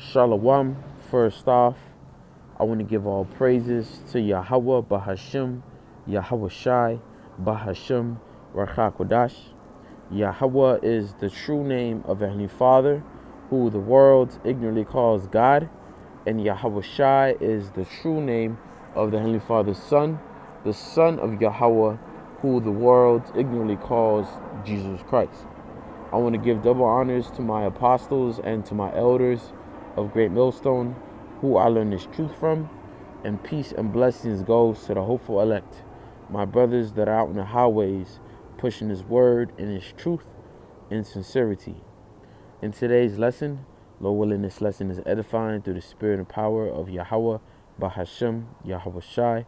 Shalom. First off, I want to give all praises to Yahweh Bahashim, Yahweh Shai, Bahashim, Rachakodash. Yahweh is the true name of Heavenly Father, who the world ignorantly calls God, and Yahweh Shai is the true name of the Heavenly Father's Son, the Son of Yahweh, who the world ignorantly calls Jesus Christ. I want to give double honors to my apostles and to my elders of Great Millstone, who I learned this truth from, and peace and blessings goes to the hopeful elect, my brothers that are out in the highways, pushing His word and His truth in sincerity. In today's lesson, Lord willing, this lesson is edifying through the spirit and power of Yahweh, Bahashem, Yahweh Shai.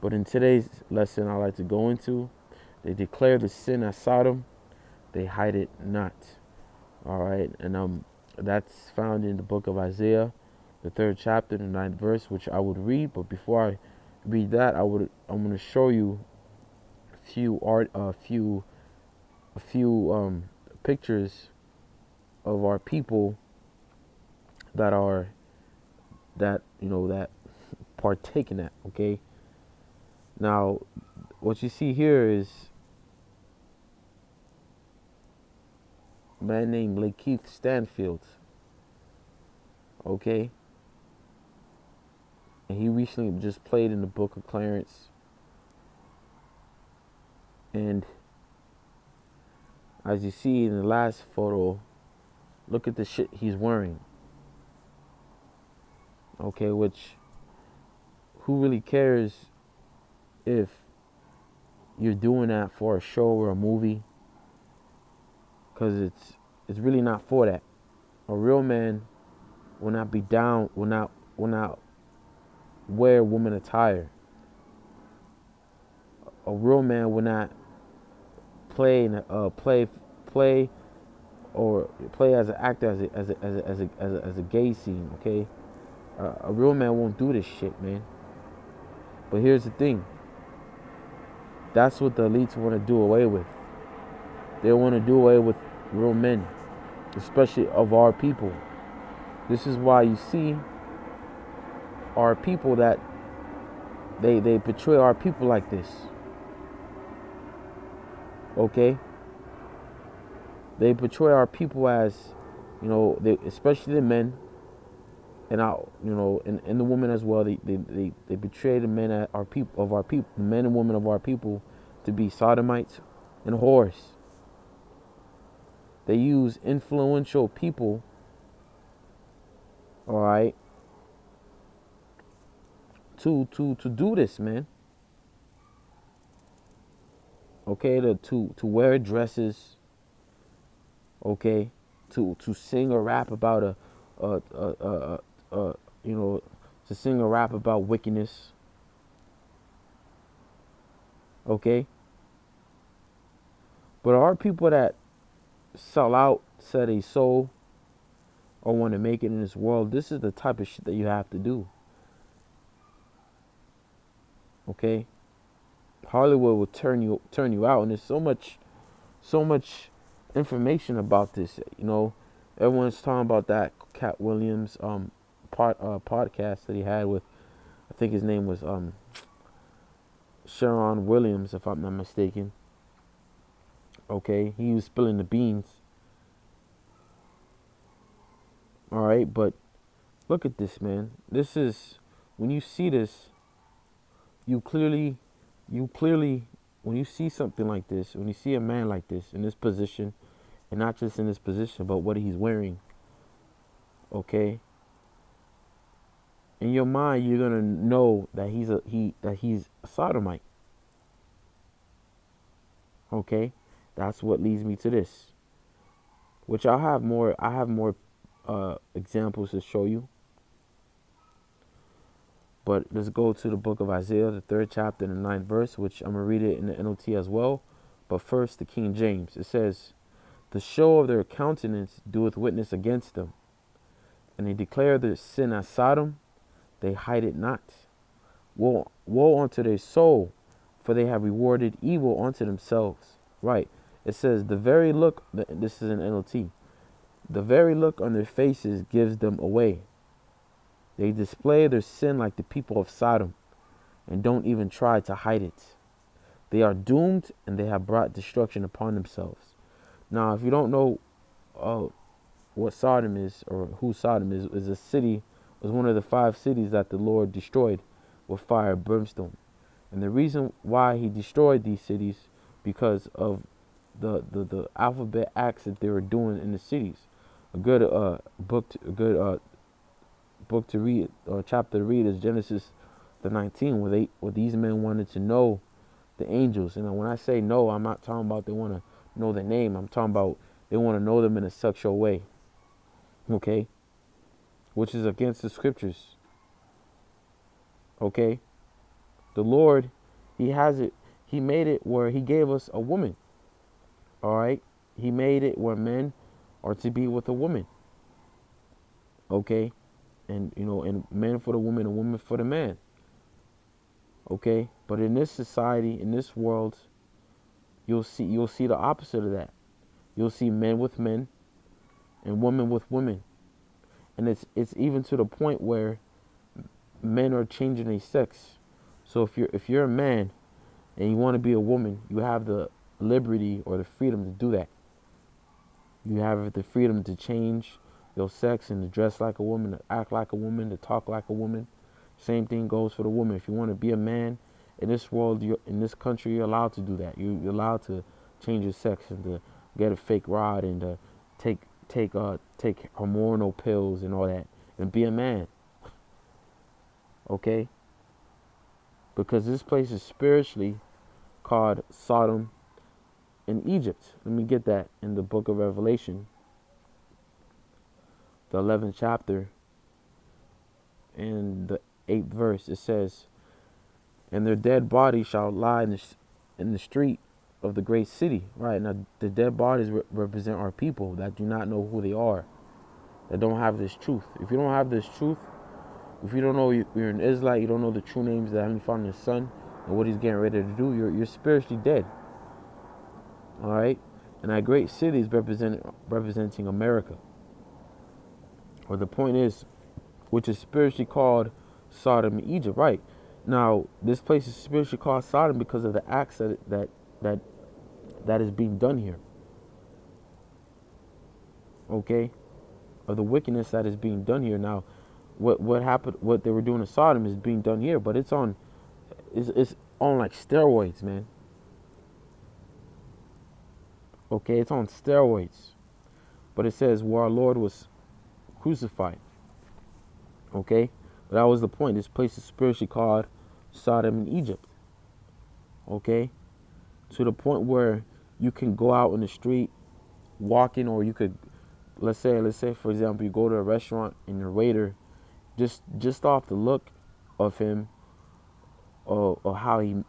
But in today's lesson, I like to go into, they declare the sin as Sodom, they hide it not. All right, and that's found in the book of Isaiah, the 3rd chapter, the 9th verse, which I would read. But before I read that, I'm going to show you a few pictures of our people that partake in that. Okay. Now, what you see here is a man named Lakeith Stanfield. Okay. And he recently just played in the Book of Clarence. And as you see in the last photo, look at the shit he's wearing. Okay, which, who really cares if you're doing that for a show or a movie? Because it's really not for that. A real man will not be down, will not wear woman attire. A real man will not play as an actor as a gay scene. Okay, a real man won't do this shit, man. But here's the thing. That's what the elites want to do away with. They want to do away with real men, especially of our people. This is why you see our people that they portray our people like this. Okay? They portray our people as, especially the men, and and the women as well. They betray the men of our people, the men and women of our people, to be sodomites and whores. They use influential people, all right, to do this, man. Okay, to wear dresses. Okay, to sing or rap about to sing or rap about wickedness. Okay, but our people that sell out, sell their soul, or want to make it in this world, this is the type of shit that you have to do. Okay, Hollywood will turn you out, and there's so much information about this. Everyone's talking about that Cat Williams podcast that he had with, I think his name was Sharon Williams, if I'm not mistaken. Okay, he was spilling the beans. All right, but look at this, man. This is, when you see this, you clearly, when you see something like this, when you see a man like this in this position, and not just in this position, but what he's wearing, okay, in your mind, you're gonna know that he's a sodomite. Okay, that's what leads me to this, which I have more examples to show you. But let's go to the book of Isaiah, the 3rd chapter, and the 9th verse, which I'm gonna read it in the NLT as well. But first, the King James. It says, "The show of their countenance doeth witness against them, and they declare their sin as Sodom, they hide it not. Woe unto their soul, for they have rewarded evil unto themselves." Right. It says, the very look, this is an NLT, the very look on their faces gives them away. They display their sin like the people of Sodom and don't even try to hide it. They are doomed and they have brought destruction upon themselves. Now, if you don't know uh, what Sodom is or who Sodom is a city, was one of the 5 cities that the Lord destroyed with fire and brimstone. And the reason why he destroyed these cities because of the alphabet acts that they were doing in the cities. A good book to read or chapter to read is Genesis the 19, where these men wanted to know the angels. And when I say know, I'm not talking about they want to know the name. I'm talking about they want to know them in a sexual way. Okay? Which is against the scriptures. Okay? The Lord, he made it where he gave us a woman. All right? He made it where men are to be with a woman. Okay? And and men for the woman and women for the man. Okay? But in this society, in this world, you'll see the opposite of that. You'll see men with men and women with women. And it's even to the point where men are changing their sex. So if you're a man and you want to be a woman, you have the liberty or the freedom to do that. You have the freedom to change your sex and to dress like a woman, to act like a woman, to talk like a woman. Same thing goes for the woman. If you want to be a man in this world, in this country, you're allowed to do that. You're allowed to change your sex and to get a fake rod and to take hormonal pills and all that and be a man. Okay? Because this place is spiritually called Sodom and Egypt. Let me get that in the book of Revelation, the 11th chapter and the 8th verse. It says, and their dead bodies shall lie in the street of the great city. Right now, the dead bodies represent our people that do not know who they are, that don't have this truth. If you don't have this truth, if you don't know you're an Israelite, you don't know the true names that Heavenly Father and His Son and what He's getting ready to do, you're spiritually dead. All right, and that great city is representing America. Or the point is, which is spiritually called Sodom and Egypt. Right now, this place is spiritually called Sodom because of the acts that is being done here. Okay, of the wickedness that is being done here. Now, what happened? What they were doing in Sodom is being done here, but it's on like steroids, man. Okay, it's on steroids. But it says where our Lord was crucified. Okay, but that was the point. This place is spiritually called Sodom and Egypt. Okay, to the point where you can go out in the street walking, or you could, let's say for example, you go to a restaurant and your waiter, just off the look of him, or how he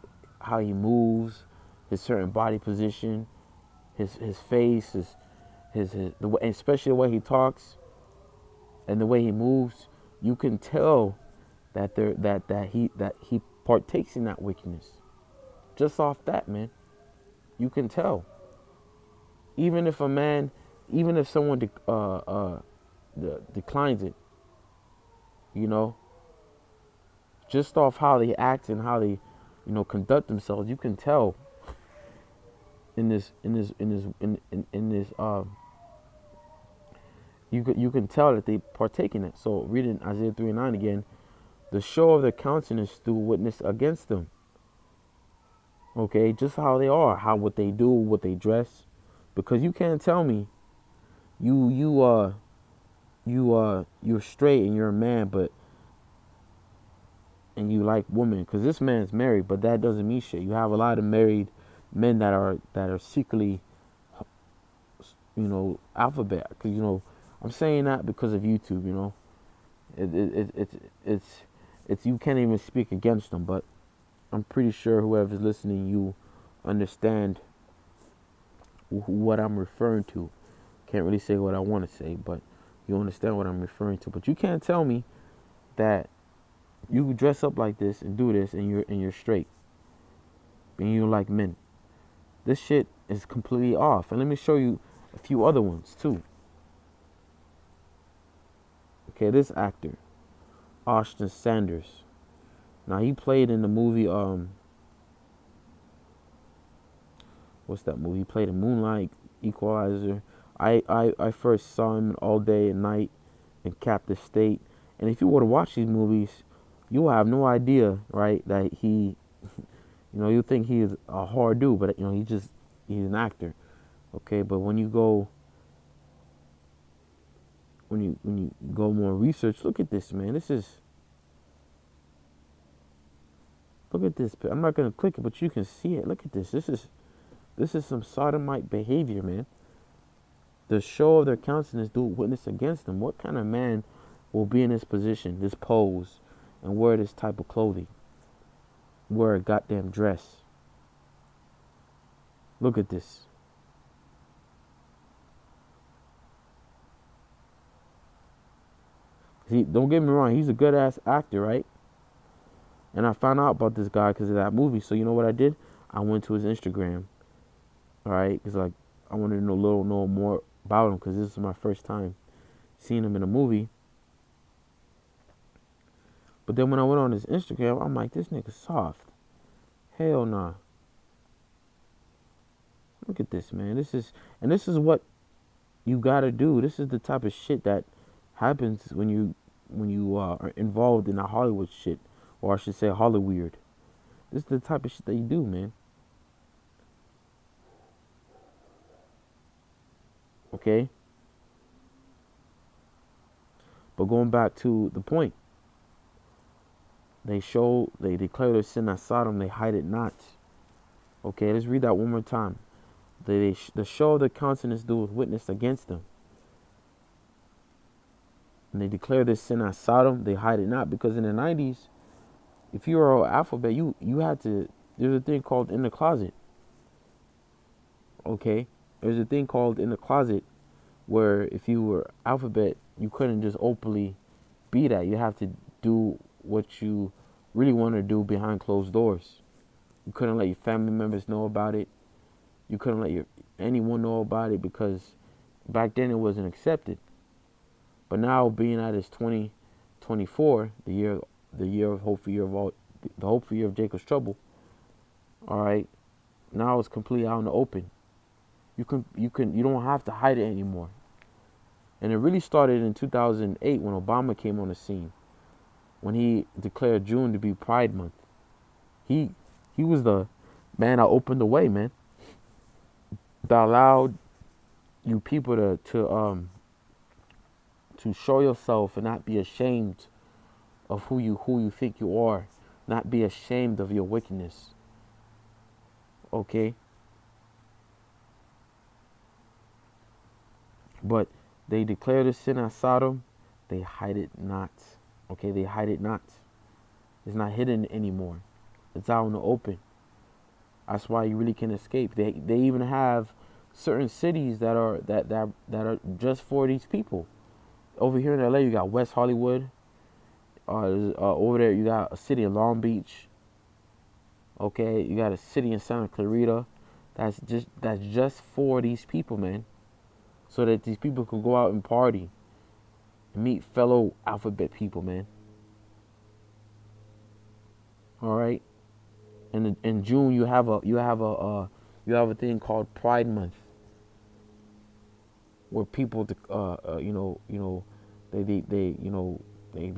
moves, his certain body position, his face, the way, especially the way he talks and the way he moves, you can tell that he partakes in that wickedness. Just off that, man, you can tell. Even if someone declines it, just off how they act and how they, conduct themselves, you can tell. You can tell that they partake in it. So reading Isaiah 3:9 again, the show of their countenance through witness against them. Okay, just how they are, what they do, what they dress, because you can't tell me you're straight and you're a man, and you like women, because this man's married, but that doesn't mean shit. You have a lot of married men that are secretly, alphabet. Because I'm saying that because of YouTube. It's you can't even speak against them, but I'm pretty sure whoever's listening, you understand what I'm referring to. Can't really say what I want to say, but you understand what I'm referring to. But you can't tell me that you dress up like this and do this and you're straight and you like men. This shit is completely off. And let me show you a few other ones too. Okay, this actor, Austin Sanders. Now he played in the movie what's that movie? He played in Moonlight, Equalizer. I first saw him in All Day and Night and Captive State. And if you were to watch these movies, you will have no idea, right, that he, you think he is a hard dude, but he's an actor, okay. But when you go more research, look at this, man. Look at this. I'm not gonna click it, but you can see it. Look at this. This is some sodomite behavior, man. The show of their countenance do witness against them. What kind of man will be in this position, this pose, and wear this type of clothing? Wear a goddamn dress. Look at this. Don't get me wrong, he's a good ass actor, right? And I found out about this guy because of that movie. So you know what I did? I went to his Instagram, all right, because like I wanted to know more about him because this is my first time seeing him in a movie. But then when I went on his Instagram, I'm like, this nigga soft. Hell nah. Look at this, man. This is what you gotta do. This is the type of shit that happens when you are involved in the Hollywood shit, or I should say Hollyweird. This is the type of shit that you do, man. Okay? But going back to the point, they declare their sin as Sodom, they hide it not. Okay, let's read that one more time. The show of their countenance doeth witness against them. And they declare their sin as Sodom, they hide it not. Because in the 90s, if you were an alphabet, you had to, there's a thing called in the closet. Okay? There's a thing called in the closet where if you were alphabet, you couldn't just openly be that. You have to do what you really want to do behind closed doors. You couldn't let your family members know about it. You couldn't let anyone know about it because back then it wasn't accepted. But now, being that it's 2024, the year of hopeful year of all, the hopeful year of Jacob's trouble. All right, now it's completely out in the open. You don't have to hide it anymore. And it really started in 2008 when Obama came on the scene, when he declared June to be Pride Month. He was the man that opened the way, man. That allowed you people to show yourself and not be ashamed of who you think you are, not be ashamed of your wickedness. Okay? But they declare the sin as Sodom, they hide it not. Okay, they hide it not. It's not hidden anymore. It's out in the open. That's why you really can escape. They even have certain cities that are just for these people. Over here in LA, you got West Hollywood. Over there, you got a city in Long Beach. Okay, you got a city in Santa Clarita. That's just for these people, man. So that these people can go out and party and meet fellow alphabet people, man. All right. And in June, you have a thing called Pride Month, where people, they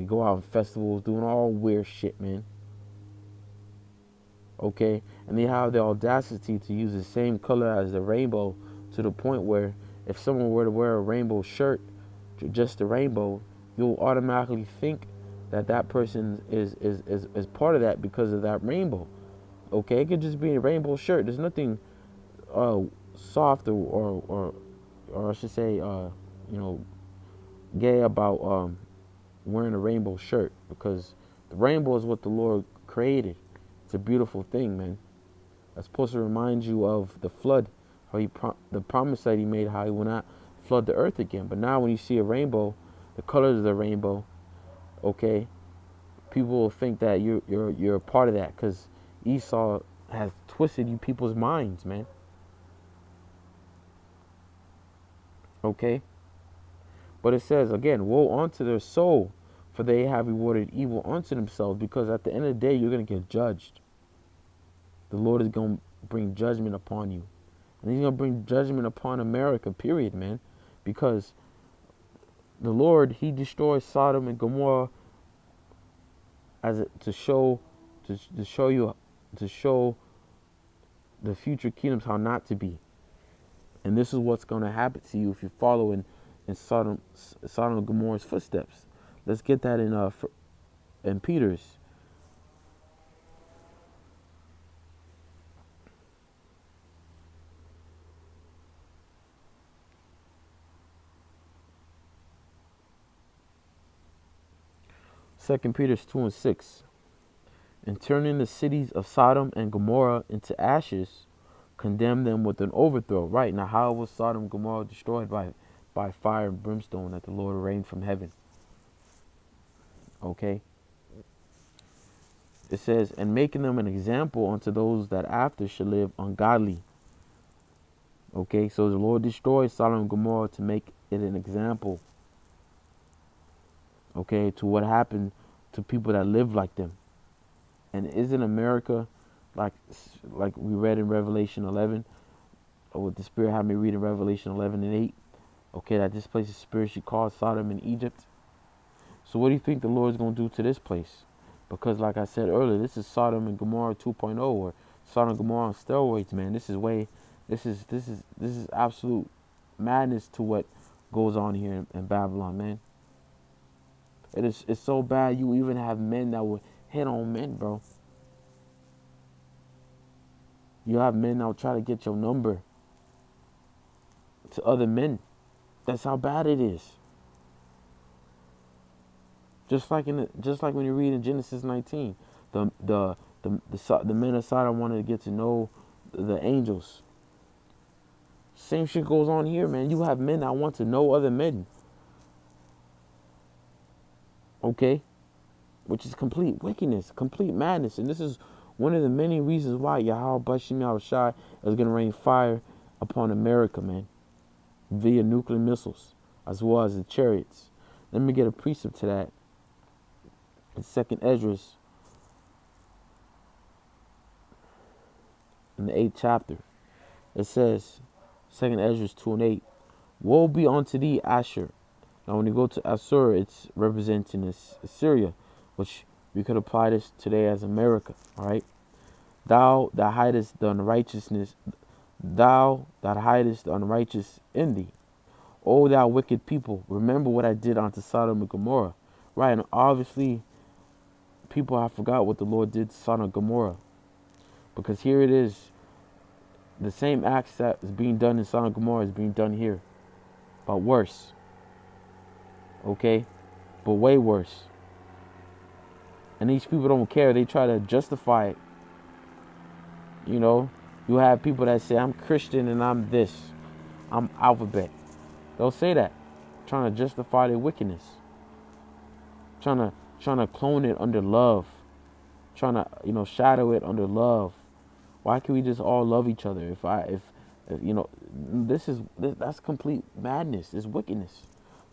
go out on festivals doing all weird shit, man. Okay, and they have the audacity to use the same color as the rainbow, to the point where if someone were to wear a rainbow shirt, just the rainbow, you'll automatically think that person is part of that because of that rainbow. Okay, it could just be a rainbow shirt. There's nothing soft or I should say gay about wearing a rainbow shirt, because the rainbow is what the Lord created. It's a beautiful thing, man. That's supposed to remind you of the flood, how the promise that he made, how he will not flood the earth again. But now when you see a rainbow, the colors of the rainbow, okay, people will think that you're a part of that because Esau has twisted you people's minds, man. Okay? But it says again, woe unto their soul, for for they have rewarded evil unto themselves, because at the end of the day, you're going to get judged. The Lord is going to bring judgment upon you. And he's going to bring judgment upon America, period, man. Because the Lord, he destroys Sodom and Gomorrah to show the future kingdoms how not to be. And this is what's going to happen to you if you follow in Sodom and Gomorrah's footsteps. Let's get that in Peter's. Second Peter 2:6. And turning the cities of Sodom and Gomorrah into ashes, condemn them with an overthrow. Right, now how was Sodom and Gomorrah destroyed? By fire and brimstone that the Lord rained from heaven. Okay. It says, and making them an example unto those that after shall live ungodly. Okay, so the Lord destroyed Sodom and Gomorrah to make it an example. Okay, to what happened to people that live like them. And isn't America, like we read in Revelation 11, or what the Spirit had me read in Revelation 11 and 8, okay, that this place is spiritually called Sodom in Egypt. So what do you think the Lord is going to do to this place? Because like I said earlier, this is Sodom and Gomorrah 2.0, or Sodom and Gomorrah on steroids, man. This is absolute madness to what goes on here in Babylon, man. It's so bad you even have men that will hit on men, bro. You have men that will try to get your number to other men. That's how bad it is. Just like when you read in Genesis 19, the men of Sodom wanted to get to know the angels. Same shit goes on here, man. You have men that want to know other men. Okay? Which is complete wickedness, complete madness. And this is one of the many reasons why Yahweh Bashim Yahushai is going to rain fire upon America, man. Via nuclear missiles, as well as the chariots. Let me get a precept to that. In 2nd Esdras, in the 8th chapter, it says, 2nd Esdras 2 and 8, woe be unto thee, Asher. Now when you go to Assur, it's representing Assyria, which we could apply this today as America, all right? Thou that hidest the unrighteousness, thou that hidest the unrighteous in thee. O thou wicked people, remember what I did unto Sodom and Gomorrah. Right, and obviously, people have forgot what the Lord did to Sodom and Gomorrah. Because here it is, the same acts that is being done in Sodom and Gomorrah is being done here. But worse. Okay? But way worse. And these people don't care. They try to justify it. You know? You have people that say, I'm Christian and I'm this. I'm alphabet. They'll say that. Trying to justify their wickedness. Trying to clone it under love. Trying to, shadow it under love. Why can't we just all love each other? If that's complete madness. It's wickedness.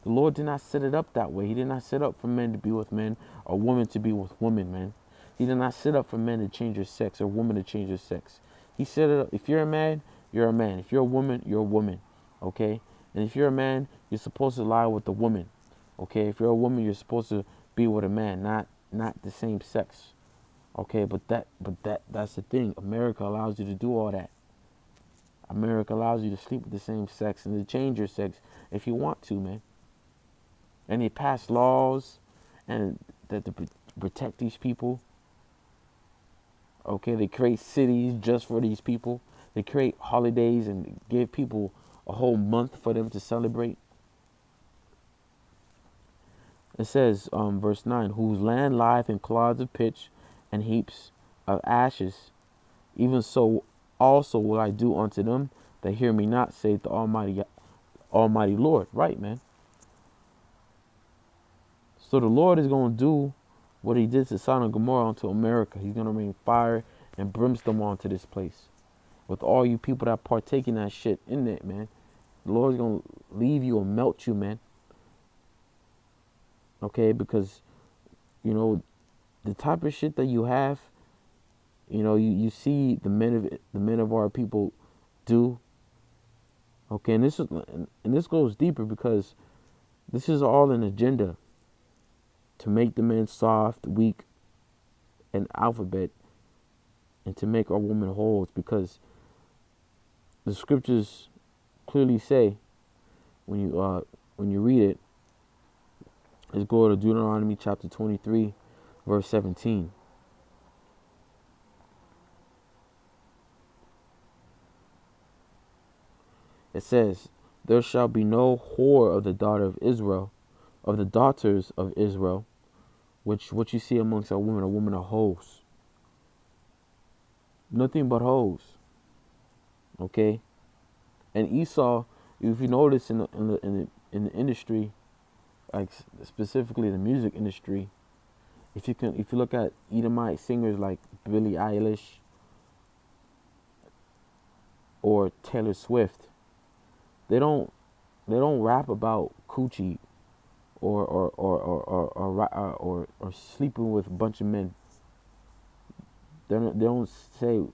The Lord did not set it up that way. He did not set up for men to be with men or women to be with women, man. He did not set up for men to change their sex or women to change their sex. He set it up. If you're a man, you're a man. If you're a woman, you're a woman. Okay? And if you're a man, you're supposed to lie with the woman. Okay? If you're a woman, you're supposed to be with a man, not the same sex. Okay, but that's the thing. America allows you to do all that. America allows you to sleep with the same sex and to change your sex if you want to, man. And they pass laws and that to protect these people. Okay, they create cities just for these people. They create holidays and give people a whole month for them to celebrate. It says, verse 9, whose land lieth in clods of pitch and heaps of ashes, even so also will I do unto them that hear me not, saith the Almighty Lord. Right, man. So the Lord is going to do what he did to Sodom and Gomorrah onto America. He's going to rain fire and brimstone onto this place. With all you people that partake in that shit in it, man. The Lord's going to leave you and melt you, man. Okay, because You know, the type of shit that you have, you see the men of our people do. Okay, and this goes deeper because this is all an agenda to make the men soft, weak, and alphabet, and to make our women whole. It's because the scriptures clearly say when you read it, let's go to Deuteronomy chapter 23, verse 17. It says, "There shall be no whore of the daughter of Israel, of the daughters of Israel, which what you see amongst a woman of hoes. Nothing but hoes." Okay? And Esau, if you notice in the industry, like specifically the music industry, if you look at Edomite singers like Billie Eilish or Taylor Swift, they don't they don't rap about coochie or sleeping with a bunch of men. They don't say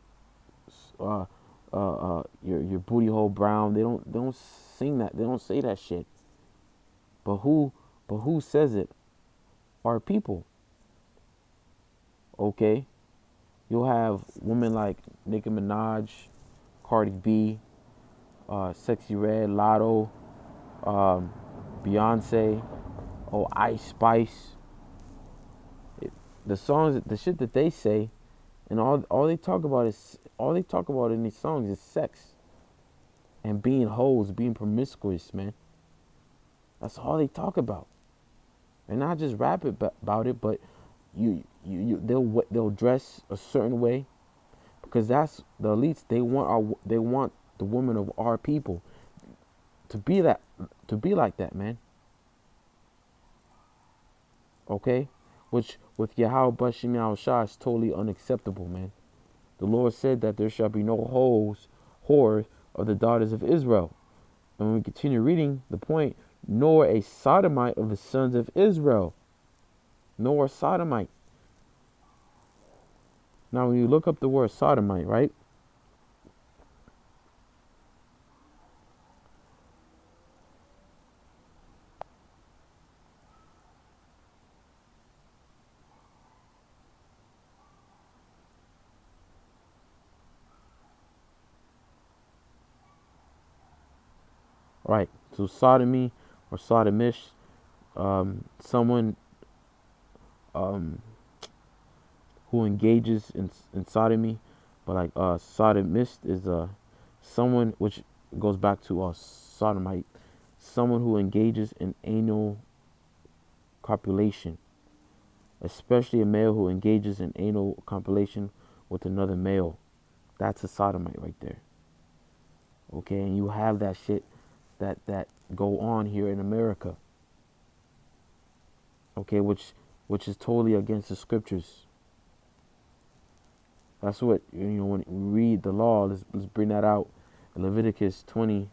your booty hole brown. They don't sing that. They don't say that shit. But who says it? Our people. Okay, you'll have women like Nicki Minaj, Cardi B, Sexy Red, Lotto, um, Beyonce, Ice Spice. The songs, the shit that they say, and all they talk about in these songs is sex and being hoes, being promiscuous, man. That's all they talk about, and not just rap about it, but they'll dress a certain way because that's the elites. They want the women of our people to be like that, man. Okay, which with Yahweh Bashim Yahweh Shah is totally unacceptable, man. The Lord said that there shall be no whores of the daughters of Israel. And when we continue reading the point, nor a sodomite of the sons of Israel, nor a sodomite. Now, when you look up the word sodomite, right? Right. So sodomy or sodomish, someone um, who engages in sodomy, but like sodomist is someone which goes back to sodomite, someone who engages in anal copulation, especially a male who engages in anal copulation with another male. That's a sodomite right there. Okay, and you have that shit that go on here in America. Okay, which is totally against the scriptures. That's what when we read the law. Let's bring that out. Leviticus 20,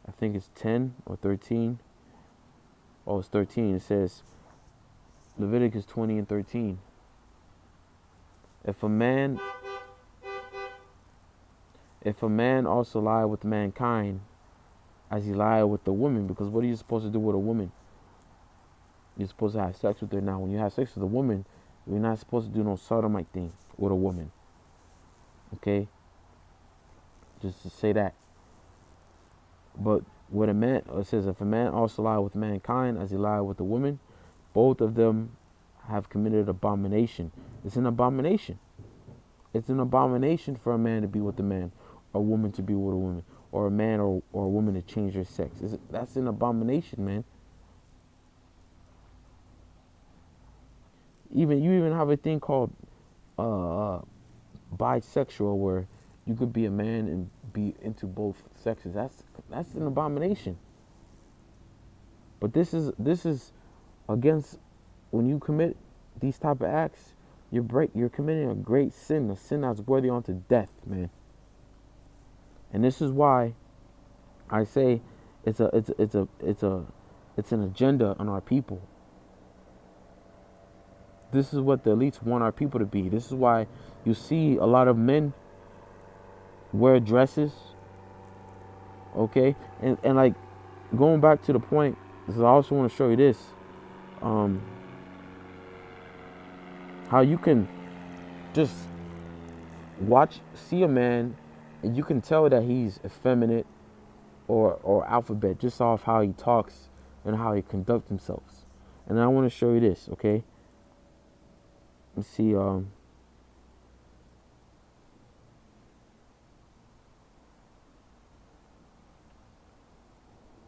I think it's 10 or 13. Oh, it's 13. It says Leviticus 20 and 13. If a man also lie with mankind as he lied with the woman, because what are you supposed to do with a woman? You're supposed to have sex with her. Now, when you have sex with a woman, you're not supposed to do no sodomite thing with a woman. Okay? Just to say that. But with a man, it says, if a man also lie with mankind as he lied with the woman, both of them have committed abomination. It's an abomination. It's an abomination for a man to be with a man, or a woman to be with a woman, or a man or a woman to change their sex. That's an abomination, man. You even have a thing called bisexual, where you could be a man and be into both sexes. That's an abomination. But this is against, when you commit these type of acts, you're committing a great sin, a sin that's worthy unto death, man. And this is why I say it's an agenda on our people. This is what the elites want our people to be. This is why you see a lot of men wear dresses, okay? And like, going back to the point, because I also want to show you this, um, how you can just see a man and you can tell that he's effeminate or alphabet just off how he talks and how he conducts himself. And I want to show you this, okay? Let's see,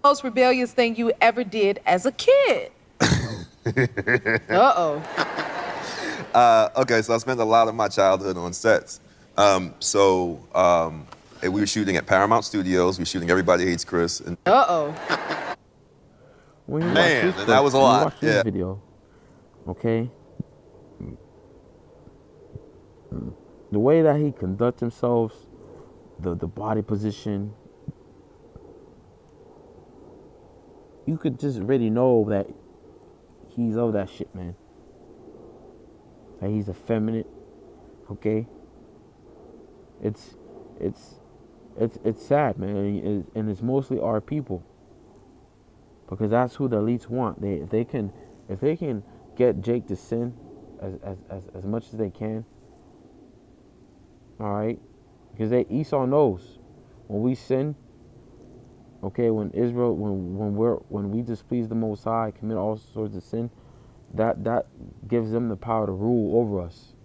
most rebellious thing you ever did as a kid? Uh-oh. Okay, so I spent a lot of my childhood on sets. We were shooting at Paramount Studios. We were shooting Everybody Hates Chris. And Uh-oh. when you watch man, this, that was a when you lot. watch this video, okay, the way that he conducts himself, the body position, you could just really know that he's of that shit, man. That he's effeminate, okay. It's sad, man, and it's mostly our people, because that's who the elites want. If they can get Jake to sin as much as they can, all right, because Esau knows when we sin, okay, when Israel when we displease the Most High, commit all sorts of sin, that gives them the power to rule over us.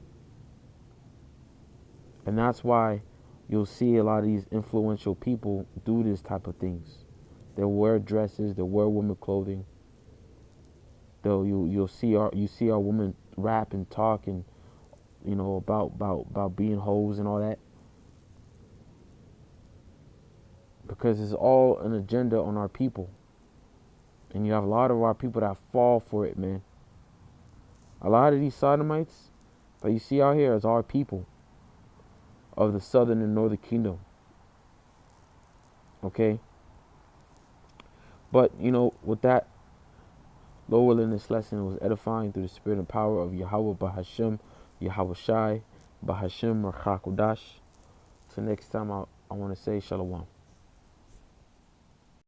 And that's why you'll see a lot of these influential people do this type of things. They'll wear dresses, they'll wear women clothing. You'll see our women rap and talk and about being hoes and all that. Because it's all an agenda on our people. And you have a lot of our people that fall for it, man. A lot of these sodomites that you see out here is our people of the southern and northern kingdom. Okay? But, with that, Lord willing, this lesson was edifying through the spirit and power of Yahweh Bahashem, Yahweh Shai, Bahashem Rachakodash. So next time I want to say Shalom.